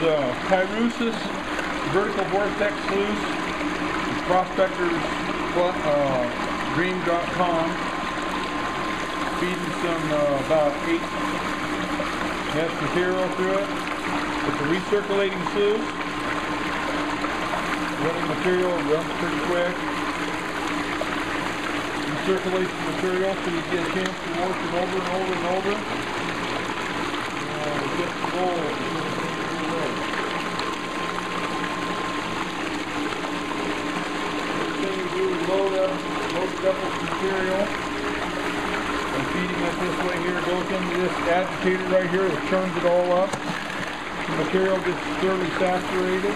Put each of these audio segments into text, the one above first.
Khrysos vertical vortex sluice. Prospectorsdream.com. Feeding some about 8 mesh material through it. It's a recirculating sluice. Running material runs pretty quick. Recirculates the material so you get a chance to work it over and over and over. And get the goal. Everything you do is load it up with material. And feeding it this way here goes into this agitator right here that churns it all up. The material gets thoroughly saturated.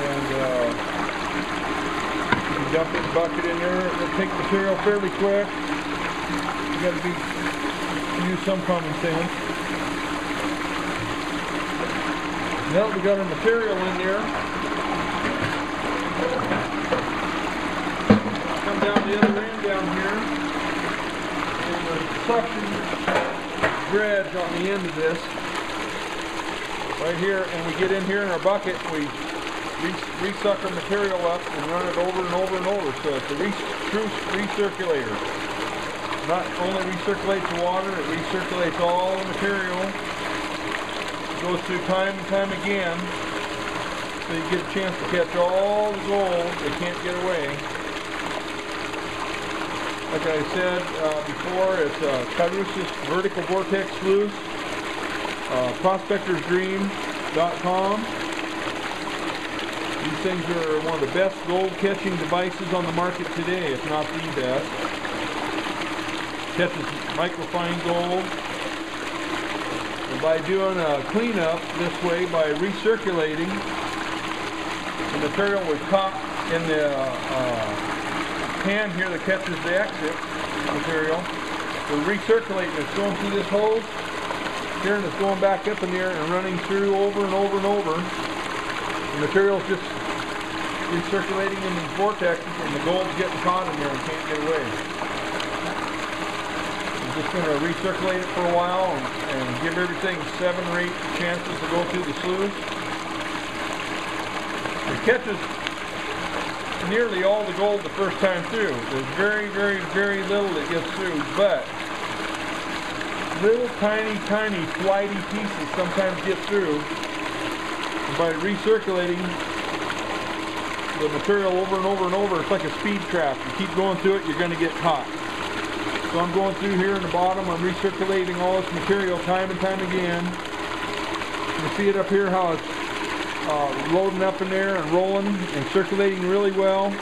And you dump this bucket in there. It'll take material fairly quick. You got to use some common sense. Now we got our material in there. Come down the other end down here. And the suction dredge on the end of this. Right here, and we get in here in our bucket. We resuck our material up and run it over and over and over. So it's a true recirculator. Not only recirculates the water, it recirculates all the material. It goes through time and time again. So you get a chance to catch all the gold that can't get away. Like I said before, it's Khrysos vertical vortex sluice. Prospectorsdream.com. These things are one of the best gold catching devices on the market today, if not the best. Catches microfine gold. And by doing a cleanup this way, by recirculating, the material was caught in the pan here that catches the exit material. We're recirculating. It's going through this hose here, and it's going back up in there and running through over and over and over. The material's just recirculating in these vortexes, and the gold's getting caught in there and can't get away. I'm just going to recirculate it for a while and give everything 7 or 8 chances to go through the sluice. It catches nearly all the gold the first time through. There's very, very, very little that gets through, but little tiny flighty pieces sometimes get through. And by recirculating the material over and over and over, it's like a speed trap. You keep going through it, you're going to get caught. So I'm going through here in the bottom, I'm recirculating all this material time and time again. You see it up here how it's loading up in there and rolling and circulating really well.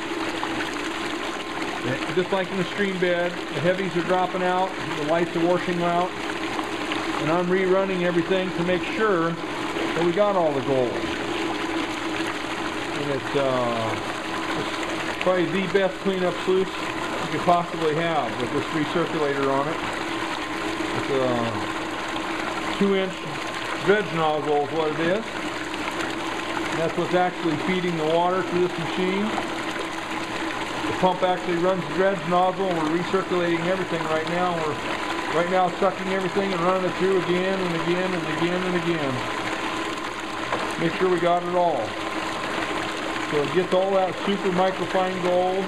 Just like in the stream bed, the heavies are dropping out, the lights are washing out, and I'm rerunning everything to make sure that we got all the gold. And it's probably the best cleanup sluice you could possibly have with this recirculator on it. It's a 2-inch dredge nozzle is what it is. And that's what's actually feeding the water to this machine. The pump actually runs the dredge nozzle, and we're recirculating everything right now. We're right now sucking everything and running it through again and again and again and again. Make sure we got it all. So it gets all that super microfine gold.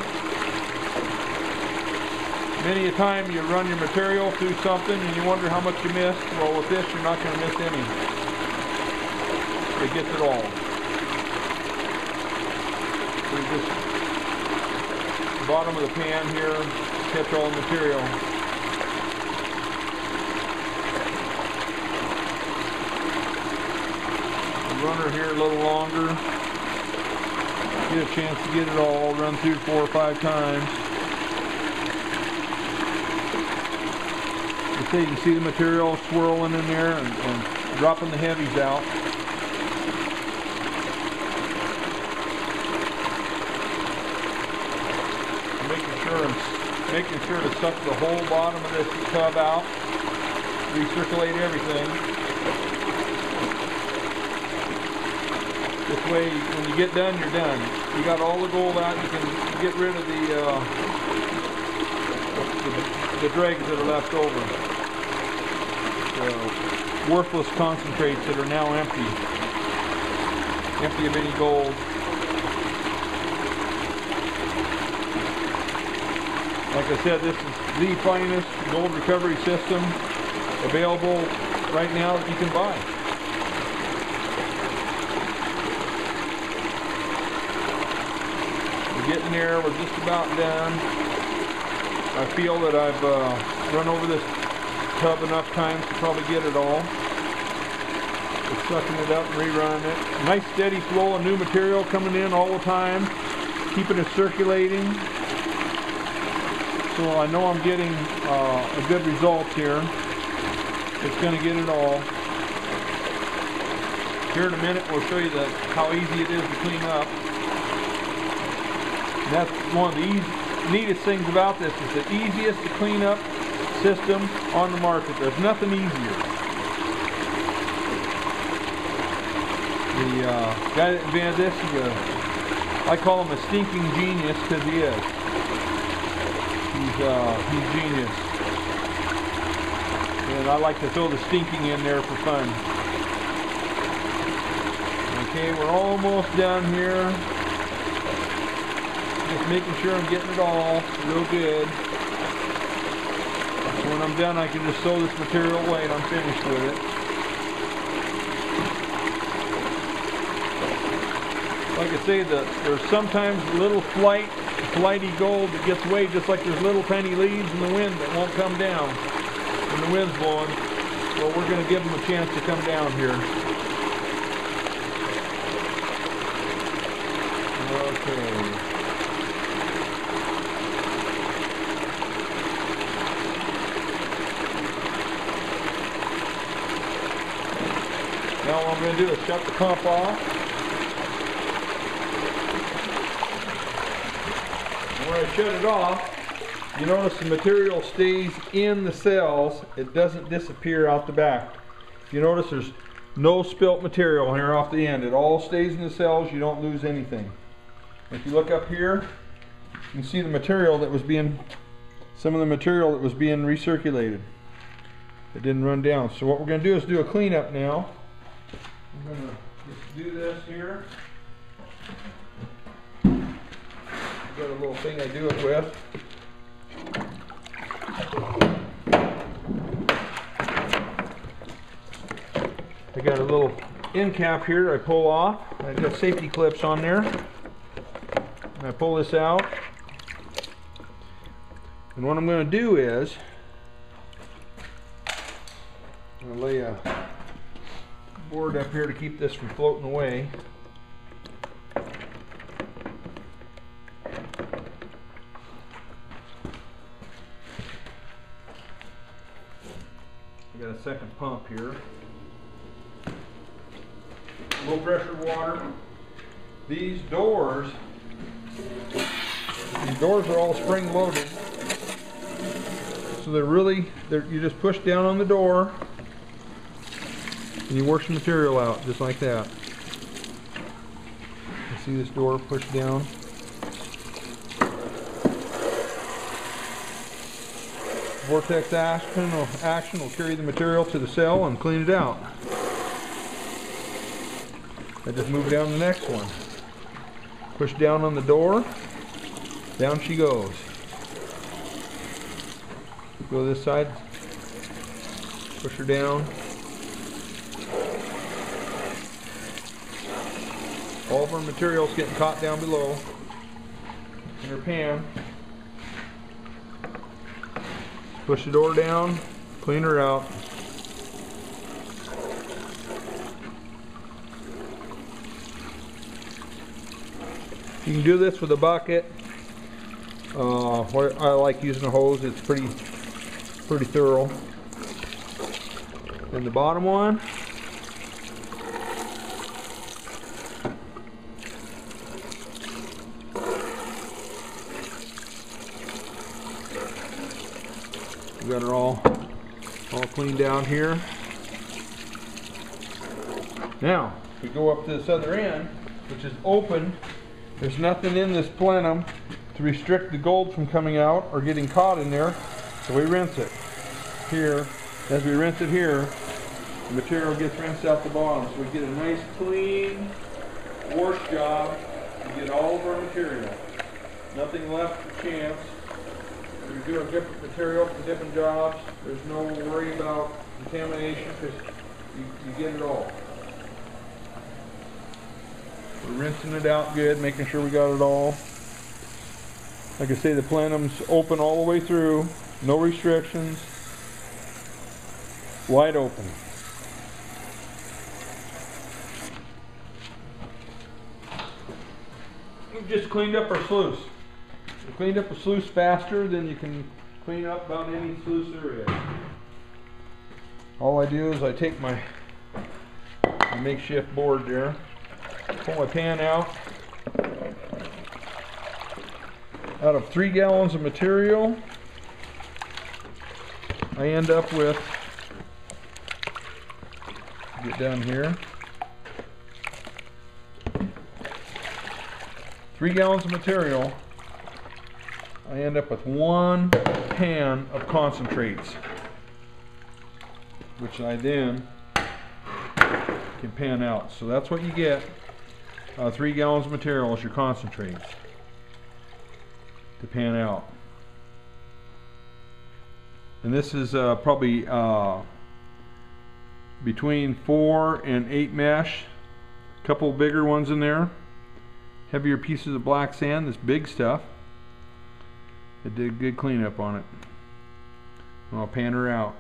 Many a time you run your material through something and you wonder how much you missed. Well, with this you're not going to miss any. It gets it all. So you just bottom of the pan here, catch all the material. The runner here a little longer. Get a chance to get it all run through 4 or 5 times. So you can see the material swirling in there and dropping the heavies out. Making sure to suck the whole bottom of this tub out, recirculate everything. This way, when you get done, you're done. You got all the gold out. You can get rid of the dregs that are left over. worthless concentrates that are now empty of any gold. Like I said, this is the finest gold recovery system available right now that you can buy. We're getting there, we're just about done. I feel that I've run over this tub enough times to probably get it all. Just sucking it up and rerunning it. Nice steady flow of new material coming in all the time, keeping it circulating. So I know I'm getting a good result here. It's going to get it all. Here in a minute we'll show you how easy it is to clean up. And that's one of the neatest things about this, is the easiest to clean up system on the market. There's nothing easier. The guy that invented this, I call him a stinking genius, because he is. He's genius. And I like to throw the stinking in there for fun. Okay, we're almost done here. Just making sure I'm getting it all real good. So when I'm done, I can just throw this material away and I'm finished with it. Like I say, there's sometimes little flighty gold that gets away, just like there's little tiny leaves in the wind that won't come down when the wind's blowing. Well, we're going to give them a chance to come down here. Okay. Now what I'm going to do is shut the pump off. When I shut it off, you notice the material stays in the cells. It doesn't disappear out the back. You notice there's no spilt material here off the end. It all stays in the cells. You don't lose anything. If you look up here, you can see the material that was being, some of the material that was being recirculated. It didn't run down. So what we're going to do is do a cleanup now. I'm going to just do this here. I've got a little thing I do it with. I got a little end cap here I pull off. I've got safety clips on there. And I pull this out. And what I'm going to do is, I'm going to lay a board up here to keep this from floating away. I got a second pump here. Low pressure water. These doors are all spring loaded. So you just push down on the door and you work some material out just like that. You see this door push down? Vortex action will carry the material to the cell and clean it out. I just move down the next one. Push down on the door. Down she goes. Go this side. Push her down. All of our material's getting caught down below in her pan. Push the door down, clean her out. You can do this with a bucket. I like using a hose. It's pretty thorough. And the bottom one, we got her all cleaned down here. Now, if we go up to this other end, which is open, there's nothing in this plenum to restrict the gold from coming out or getting caught in there, so we rinse it here As we rinse it here, the material gets rinsed out the bottom, so we get a nice clean wash job. We get all of our material. Nothing left for chance. We're doing different material for different jobs. There's no worry about contamination because you get it all. We're rinsing it out good, making sure we got it all. Like I say, the plenum's open all the way through, no restrictions, wide open. We've just cleaned up our sluice. We cleaned up a sluice faster than you can clean up about any sluice there is. All I do is I take my makeshift board there, pull my pan out of 3 gallons of material. I end up with, get down here, 3 gallons of material. I end up with 1 pan of concentrates, which I then can pan out. So that's what you get. 3 gallons of material is your concentrates to pan out. And this is probably between 4 and 8 mesh. A couple bigger ones in there. Heavier pieces of black sand, this big stuff. It did a good cleanup on it. And I'll pan her out.